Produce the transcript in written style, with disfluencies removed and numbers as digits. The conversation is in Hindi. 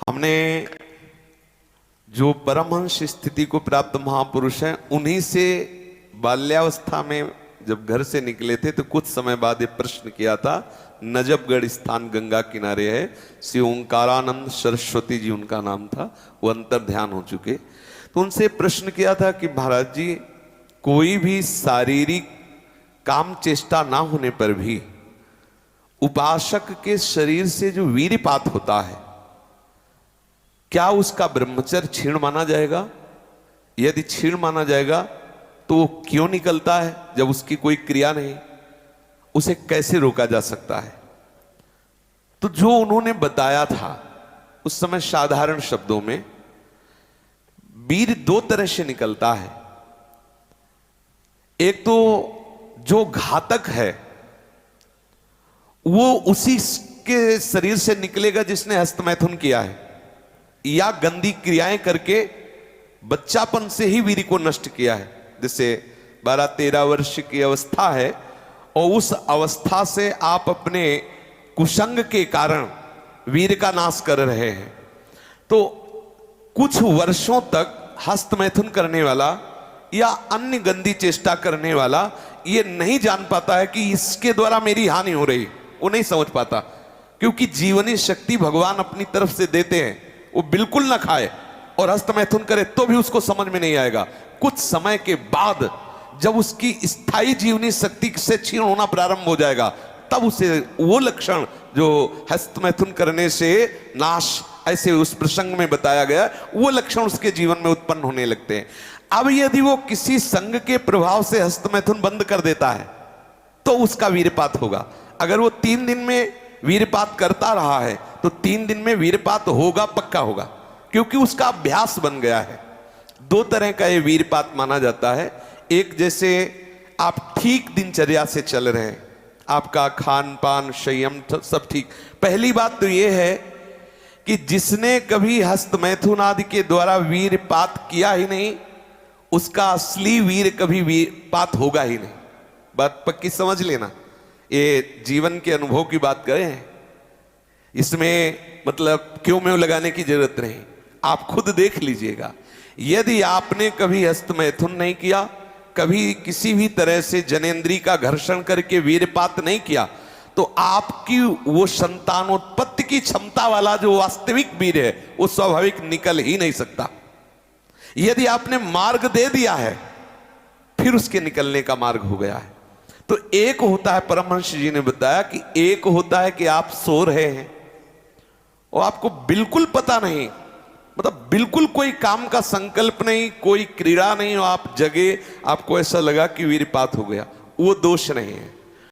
हमने जो परमहंस स्थिति को प्राप्त महापुरुष हैं उन्हीं से बाल्यावस्था में जब घर से निकले थे तो कुछ समय बाद ये प्रश्न किया था। नजबगढ़ स्थान गंगा किनारे है, श्री ओंकारानंद सरस्वती जी उनका नाम था, वो अंतर ध्यान हो चुके। तो उनसे प्रश्न किया था कि महाराज जी, कोई भी शारीरिक काम चेष्टा ना होने पर भी उपासक के शरीर से जो वीर्यपात होता है, क्या उसका ब्रह्मचर्य क्षीण माना जाएगा? यदि क्षीण माना जाएगा तो वो क्यों निकलता है जब उसकी कोई क्रिया नहीं? उसे कैसे रोका जा सकता है? तो जो उन्होंने बताया था उस समय साधारण शब्दों में, वीर्य दो तरह से निकलता है। एक तो जो घातक है वो उसी के शरीर से निकलेगा जिसने हस्तमैथुन किया है या गंदी क्रियाएं करके बच्चापन से ही वीर्य को नष्ट किया है। जैसे 12-13 वर्ष की अवस्था है और उस अवस्था से आप अपने कुसंग के कारण वीर्य का नाश कर रहे हैं, तो कुछ वर्षों तक हस्तमैथुन करने वाला या अन्य गंदी चेष्टा करने वाला ये नहीं जान पाता है कि इसके द्वारा मेरी हानि हो रही, वो नहीं समझ पाता, क्योंकि जीवनी शक्ति भगवान अपनी तरफ से देते हैं। वो बिल्कुल ना खाए और हस्तमैथुन करे तो भी उसको समझ में नहीं आएगा। कुछ समय के बाद जब उसकी स्थायी जीवनी शक्ति से क्षीण होना प्रारंभ हो जाएगा, तब उसे वो लक्षण जो हस्तमैथुन करने से नाश ऐसे उस प्रसंग में बताया गया, वो लक्षण उसके जीवन में उत्पन्न होने लगते हैं। अब यदि वो किसी संग के प्रभाव से हस्तमैथुन बंद कर देता है तो उसका वीर्यपात होगा। अगर वो 3 दिन में वीर्यपात करता रहा है तो 3 दिन में वीर्यपात होगा, पक्का होगा, क्योंकि उसका अभ्यास बन गया है। 2 तरह का ये वीर्यपात माना जाता है। एक, जैसे आप ठीक दिनचर्या से चल रहे हैं, आपका खान पान संयम सब ठीक। पहली बात तो ये है कि जिसने कभी हस्तमैथुन आदि के द्वारा वीर्यपात किया ही नहीं, उसका असली वीर्य कभी वीर्यपात होगा ही नहीं। बात पक्की समझ लेना, ये जीवन के अनुभव की बात करें, इसमें मतलब क्यों में लगाने की जरूरत नहीं, आप खुद देख लीजिएगा। यदि आपने कभी हस्तमैथुन नहीं किया, कभी किसी भी तरह से जनेंद्री का घर्षण करके वीर्यपात नहीं किया, तो आपकी वो संतानोत्पत्ति की क्षमता वाला जो वास्तविक वीर्य है वो स्वाभाविक निकल ही नहीं सकता। यदि आपने मार्ग दे दिया है फिर उसके निकलने का मार्ग हो गया है। तो एक होता है, परमहंस जी ने बताया कि एक होता है कि आप सो रहे हैं और आपको बिल्कुल पता नहीं, मतलब बिल्कुल कोई काम का संकल्प नहीं, कोई क्रीड़ा नहीं, और आप जगे, आपको ऐसा लगा कि वीर्यपात हो गया, वो दोष नहीं है।